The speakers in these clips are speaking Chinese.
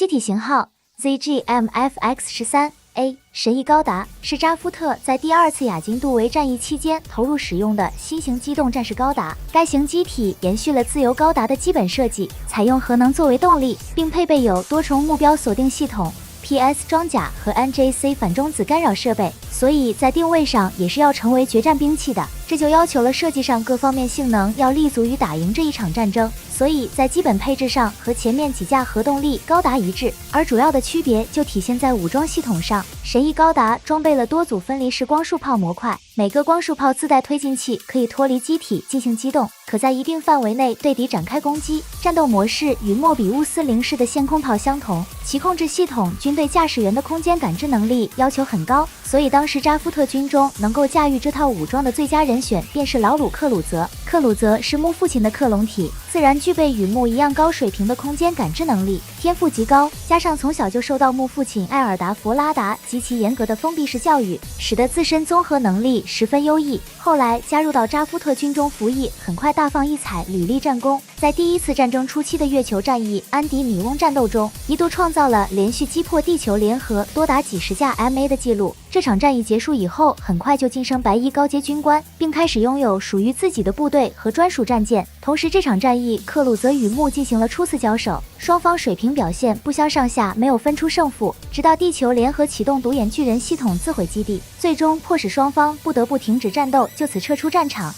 机体型号 ZGMFX13A 神翼高达是扎夫特在第2次亚金杜维战役期间投入使用的新型机动战士高达。该型机体延续了自由高达的基本设计，采用核能作为动力，并配备有多重目标锁定系统、PS 装甲和 NJC 反中子干扰设备，所以在定位上也是要成为决战兵器的。这就要求了设计上各方面性能要立足于打赢这一场战争，所以在基本配置上和前面几架核动力高达一致，而主要的区别就体现在武装系统上。神翼高达装备了多组分离式光束炮模块，每个光束炮自带推进器，可以脱离机体进行机动，可在一定范围内对敌展开攻击。战斗模式与莫比乌斯零式的线空炮相同，其控制系统均对驾驶员的空间感知能力要求很高，所以当时扎夫特军中能够驾驭这套武装的最佳人选便是老鲁克鲁泽。克鲁泽是木父亲的克隆体，自然具备与木一样高水平的空间感知能力，天赋极高，加上从小就受到木父亲艾尔达·弗拉达极其严格的封闭式教育，使得自身综合能力十分优异。后来加入到扎夫特军中服役，很快大放异彩，屡立战功。在第1次战争初期的月球战役安迪米翁战斗中，一度创造了连续击破地球联合多达几十架 MA 的记录。这场战役结束以后，很快就晋升白衣高阶军官，并开始拥有属于自己的部队和专属战舰。同时这场战役克鲁泽与木进行了初次交手，双方水平表现不相上下，没有分出胜负，直到地球联合启动独眼巨人系统自毁基地，最终迫使双方不得不停止战斗，就此撤出战场。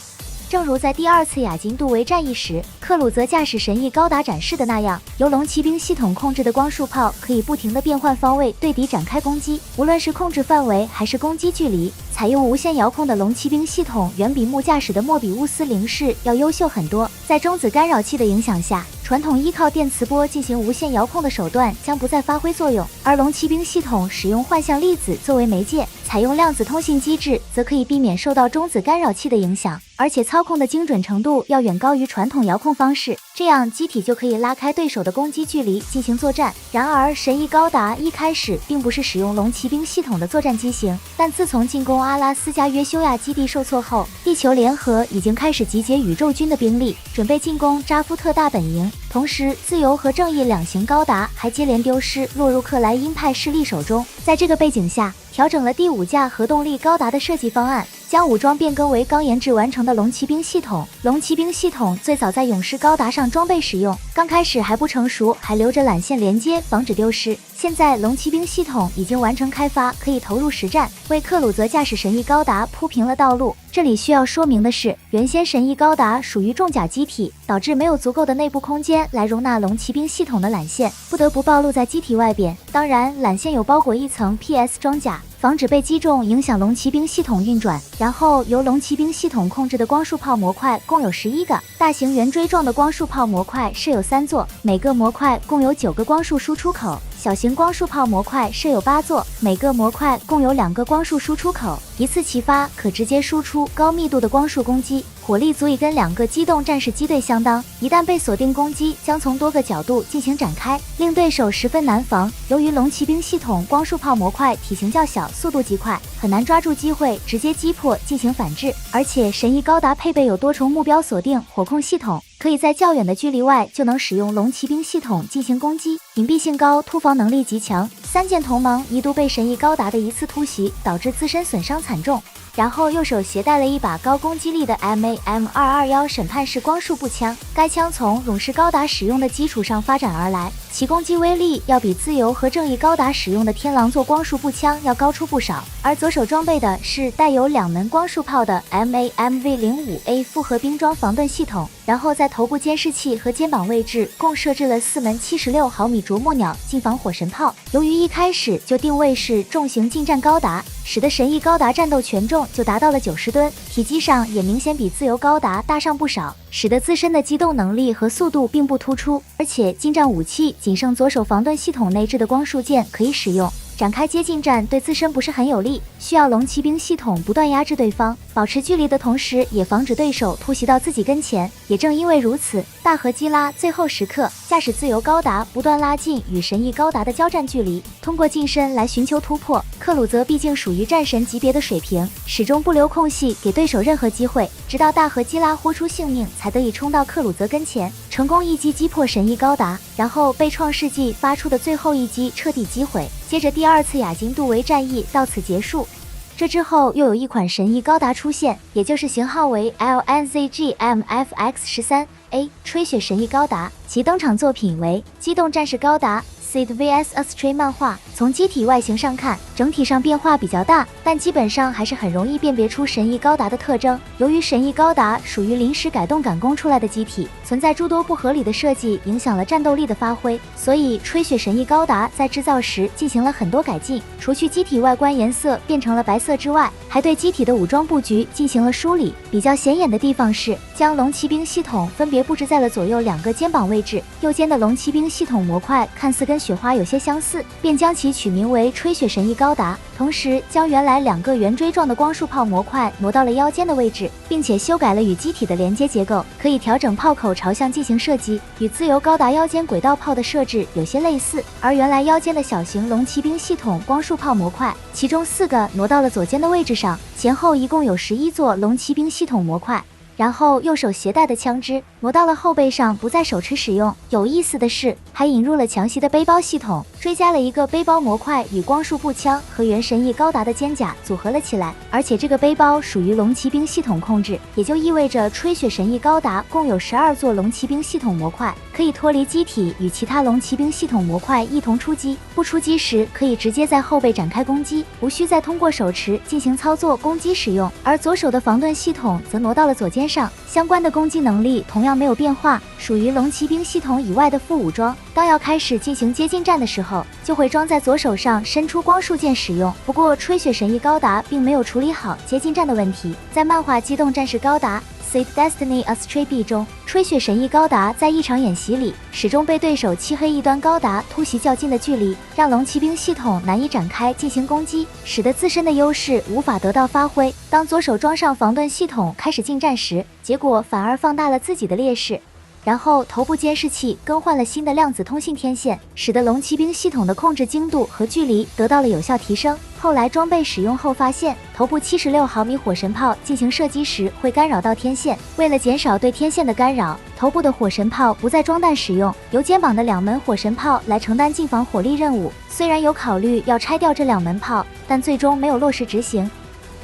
正如在第2次亚金杜维战役时，克鲁泽驾驶神翼高达展示的那样，由龙骑兵系统控制的光束炮可以不停地变换方位对敌展开攻击，无论是控制范围还是攻击距离，采用无线遥控的龙骑兵系统远比木驾驶的莫比乌斯零式要优秀很多。在中子干扰器的影响下，传统依靠电磁波进行无线遥控的手段将不再发挥作用，而龙骑兵系统使用幻象粒子作为媒介，采用量子通信机制，则可以避免受到中子干扰器的影响，而且操控的精准程度要远高于传统遥控方式，这样机体就可以拉开对手的攻击距离进行作战。然而神翼高达一开始并不是使用龙骑兵系统的作战机型，但自从进攻阿拉斯加约修亚基地受挫后，地球联合已经开始集结宇宙军的兵力，准备进攻扎夫特大本营。同时自由和正义2型高达还接连丢失，落入克莱因派势力手中。在这个背景下，调整了第5架核动力高达的设计方案，将武装变更为刚研制完成的龙骑兵系统。龙骑兵系统最早在勇士高达上装备使用，刚开始还不成熟，还留着缆线连接防止丢失。现在龙骑兵系统已经完成开发，可以投入实战，为克鲁泽驾驶神翼高达铺平了道路。这里需要说明的是，原先神翼高达属于重甲机体，导致没有足够的内部空间来容纳龙骑兵系统的缆线，不得不暴露在机体外边。当然缆线有包裹一层 PS 装甲，防止被击中影响龙骑兵系统运转。然后由龙骑兵系统控制的光束炮模块共有11个，大型圆锥状的光束炮模块设有3座，每个模块共有9个光束输出口。小型光束炮模块设有8座，每个模块共有2个光束输出口，一次齐发，可直接输出高密度的光束攻击，火力足以跟2个机动战士机队相当。一旦被锁定攻击，将从多个角度进行展开，令对手十分难防。由于龙骑兵系统光束炮模块体型较小，速度极快，很难抓住机会直接击破进行反制。而且神翼高达配备有多重目标锁定火控系统，可以在较远的距离外就能使用龙骑兵系统进行攻击，隐蔽性高，突防能力极强。3件同盟一度被神翼高达的一次突袭导致自身损伤惨重。然后右手携带了一把高攻击力的 MAM221 审判式光束步枪，该枪从勇士高达使用的基础上发展而来，其攻击威力要比自由和正义高达使用的天狼座光束步枪要高出不少。而左手装备的是带有2门光束炮的 MAMV05A 复合冰装防盾系统，然后在头部监视器和肩膀位置共设置了4门76毫米啄木鸟近防火神炮。由于一开始就定位是重型近战高达，使得神翼高达战斗权重就达到了90吨，体积上也明显比自由高达大上不少，使得自身的机动能力和速度并不突出。而且近战武器仅剩左手防盾系统内置的光束剑可以使用，展开接近战对自身不是很有利，需要龙骑兵系统不断压制对方，保持距离的同时也防止对手突袭到自己跟前。也正因为如此，大和基拉最后时刻驾驶自由高达不断拉近与神翼高达的交战距离，通过近身来寻求突破。克鲁泽毕竟属于战神级别的水平，始终不留空隙给对手任何机会，直到大和基拉豁出性命才得以冲到克鲁泽跟前，成功一击击破神翼高达，然后被创世纪发出的最后一击彻底击毁。接着第二次亚金杜维战役到此结束。这之后又有一款神翼高达出现，也就是型号为 LNZGMFX13A 吹雪神翼高达，其登场作品为《机动战士高达》Seed vs Astray 漫画。从机体外形上看，整体上变化比较大，但基本上还是很容易辨别出神翼高达的特征。由于神翼高达属于临时改动赶工出来的机体，存在诸多不合理的设计，影响了战斗力的发挥，所以吹雪神翼高达在制造时进行了很多改进，除去机体外观颜色变成了白色之外，还对机体的武装布局进行了梳理。比较显眼的地方是将龙骑兵系统分别布置在了左右2个肩膀位置，右肩的龙骑兵系统模块看似跟雪花有些相似，便将其取名为吹雪神翼高达，同时将原来2个圆锥状的光束炮模块挪到了腰间的位置，并且修改了与机体的连接结构，可以调整炮口朝向进行射击，与自由高达腰间轨道炮的设置有些类似。而原来腰间的小型龙骑兵系统光束炮模块，其中4个挪到了左肩的位置上，前后一共有11座龙骑兵系统模块。然后右手携带的枪支挪到了后背上，不再手持使用。有意思的是，还引入了强袭的背包系统，追加了一个背包模块，与光束步枪和原神翼高达的肩甲组合了起来。而且这个背包属于龙骑兵系统控制，也就意味着吹雪神翼高达共有12座龙骑兵系统模块，可以脱离机体与其他龙骑兵系统模块一同出击。不出击时可以直接在后背展开攻击，无需再通过手持进行操作攻击使用。而左手的防盾系统则挪到了左肩上，相关的攻击能力同样没有变化，属于龙骑兵系统以外的副武装。当要开始进行接近战的时候，就会装在左手上伸出光束剑使用。不过吹雪神翼高达并没有处理好接近战的问题，在漫画机动战士高达Seed Destiny Astray B 中，吹雪神翼高达在一场演习里始终被对手漆黑一端高达突袭较近的距离，让龙骑兵系统难以展开进行攻击，使得自身的优势无法得到发挥。当左手装上防盾系统开始近战时，结果反而放大了自己的劣势。然后头部监视器更换了新的量子通信天线，使得龙骑兵系统的控制精度和距离得到了有效提升。后来装备使用后发现，头部76毫米火神炮进行射击时会干扰到天线，为了减少对天线的干扰，头部的火神炮不再装弹使用，由肩膀的2门火神炮来承担近防火力任务。虽然有考虑要拆掉这2门炮，但最终没有落实执行。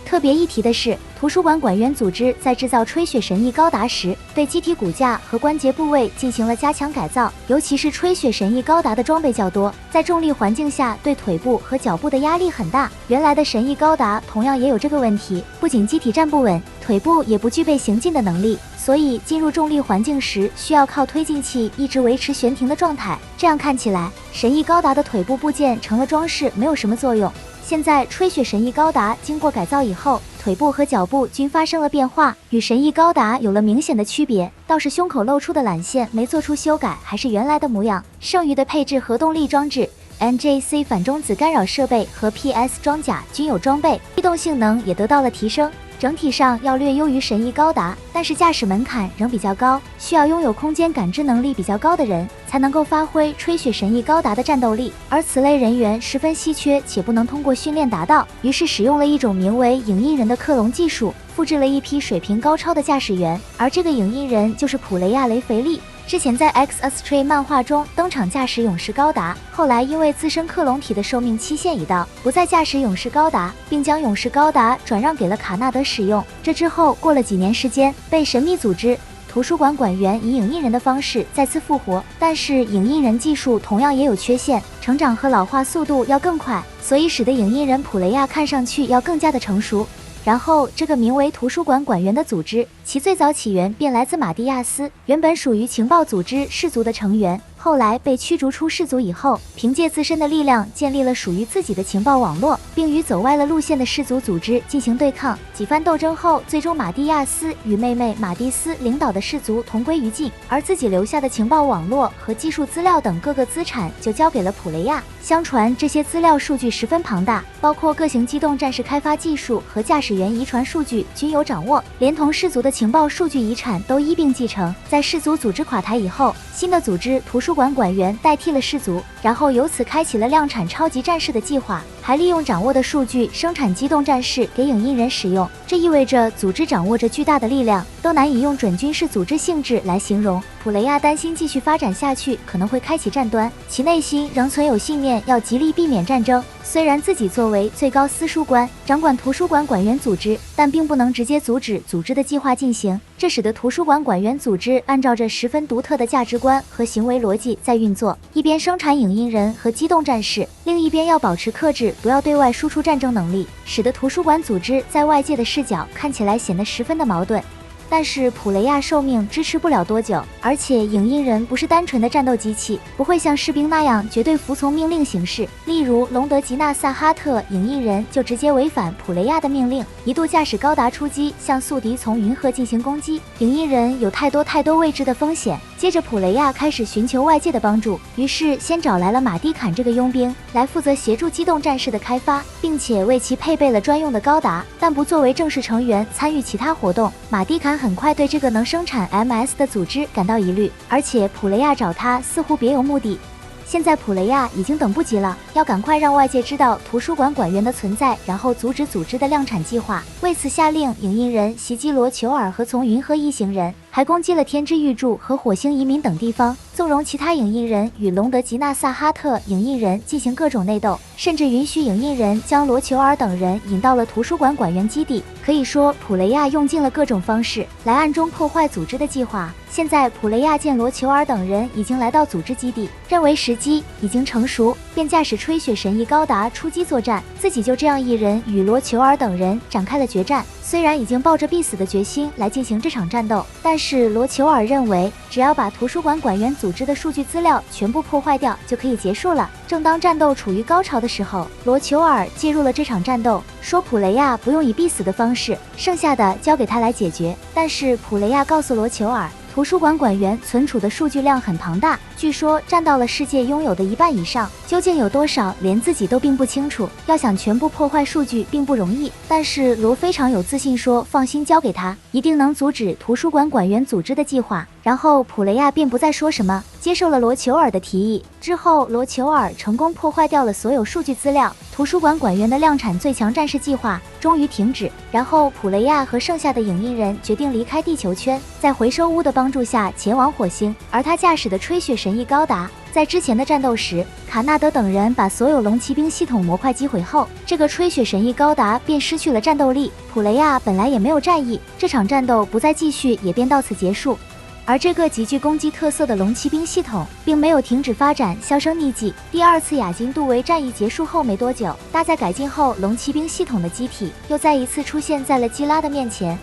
特别一提的是，图书馆馆员组织在制造吹雪神翼高达时，对机体骨架和关节部位进行了加强改造，尤其是吹雪神翼高达的装备较多，在重力环境下对腿部和脚部的压力很大。原来的神翼高达同样也有这个问题，不仅机体站不稳，腿部也不具备行进的能力，所以进入重力环境时需要靠推进器一直维持悬停的状态。这样看起来，神翼高达的腿部部件成了装饰，没有什么作用。现在吹雪神翼高达经过改造以后，腿部和脚部均发生了变化，与神翼高达有了明显的区别，倒是胸口露出的缆线没做出修改，还是原来的模样。剩余的配置核动力装置、NJC 反中子干扰设备和 PS 装甲均有装备，机动性能也得到了提升。整体上要略优于神翼高达，但是驾驶门槛仍比较高，需要拥有空间感知能力比较高的人才能够发挥吹雪神翼高达的战斗力，而此类人员十分稀缺且不能通过训练达到，于是使用了一种名为影印人的克隆技术，复制了一批水平高超的驾驶员，而这个影印人就是普雷亚雷腓利。之前在 X Astray 漫画中登场驾驶勇士高达，后来因为自身克隆体的寿命期限已到，不再驾驶勇士高达，并将勇士高达转让给了卡纳德使用。这之后过了几年时间，被神秘组织图书馆馆员以影印人的方式再次复活，但是影印人技术同样也有缺陷，成长和老化速度要更快，所以使得影印人普雷亚看上去要更加的成熟。然后这个名为图书馆馆员的组织，其最早起源便来自马蒂亚斯，原本属于情报组织氏族的成员，后来被驱逐出氏族以后，凭借自身的力量建立了属于自己的情报网络，并与走歪了路线的氏族组织进行对抗。几番斗争后，最终马蒂亚斯与妹妹马蒂斯领导的氏族同归于尽，而自己留下的情报网络和技术资料等各个资产就交给了普雷亚。相传这些资料数据十分庞大，包括各型机动战士开发技术和驾驶员遗传数据均有掌握，连同氏族的情报数据遗产都一并继承。在氏族组织垮台以后，新的组织图书馆馆员代替了氏族，然后由此开启了量产超级战士的计划。还利用掌握的数据生产机动战士给影印人使用。这意味着组织掌握着巨大的力量，都难以用准军事组织性质来形容。普雷亚担心继续发展下去可能会开启战端，其内心仍存有信念，要极力避免战争。虽然自己作为最高司书官，掌管图书馆馆员组织，但并不能直接阻止组织的计划进行，这使得图书馆馆员组织按照着十分独特的价值观和行为逻辑在运作，一边生产影印人和机动战士，另一边要保持克制，不要对外输出战争能力，使得图书馆组织在外界的视角看起来显得十分的矛盾。但是普雷亚寿命支持不了多久，而且影印人不是单纯的战斗机器，不会像士兵那样绝对服从命令行事。例如隆德吉纳萨哈特影印人就直接违反普雷亚的命令，一度驾驶高达出击，向宿敌从云河进行攻击。影印人有太多未知的风险。接着普雷亚开始寻求外界的帮助，于是先找来了马蒂坎这个佣兵来负责协助机动战士的开发，并且为其配备了专用的高达，但不作为正式成员参与其他活动。马蒂坎很快对这个能生产 MS 的组织感到疑虑，而且普雷亚找他似乎别有目的。现在普雷亚已经等不及了，要赶快让外界知道图书馆馆员的存在，然后阻止组织的量产计划。为此下令影印人袭击罗球尔和从云河一行人，还攻击了天之玉柱和火星移民等地方，纵容其他影印人与隆德吉纳萨哈特影印人进行各种内斗，甚至允许影印人将罗球尔等人引到了图书馆馆员基地。可以说普雷亚用尽了各种方式来暗中破坏组织的计划。现在普雷亚见罗球尔等人已经来到组织基地，认为时机已经成熟，便驾驶吹雪神翼高达出击作战，自己就这样一人与罗球尔等人展开了决战。虽然已经抱着必死的决心来进行这场战斗，但是罗球尔认为只要把图书馆馆员组织的数据资料全部破坏掉就可以结束了。正当战斗处于高潮的时候，罗球尔介入了这场战斗，说普雷亚不用以必死的方式，剩下的交给他来解决。但是普雷亚告诉罗球尔，图书馆馆员存储的数据量很庞大，据说占到了世界拥有的1半以上，究竟有多少连自己都并不清楚，要想全部破坏数据并不容易。但是罗非常有自信说，放心交给他，一定能阻止图书馆馆员组织的计划。然后普雷亚便不再说什么，接受了罗球尔的提议。之后罗球尔成功破坏掉了所有数据资料，图书馆馆员的量产最强战士计划终于停止。然后普雷亚和剩下的影印人决定离开地球圈，在回收屋的帮助下前往火星，而他驾驶的吹雪神翼高达在之前的战斗时，卡纳德等人把所有龙骑兵系统模块击毁后，这个吹雪神翼高达便失去了战斗力。普雷亚本来也没有战意，这场战斗不再继续也便到此结束。而这个极具攻击特色的龙骑兵系统并没有停止发展，销声匿迹。第二次亚金杜维战役结束后没多久，搭载改进后龙骑兵系统的机体又再一次出现在了基拉的面前。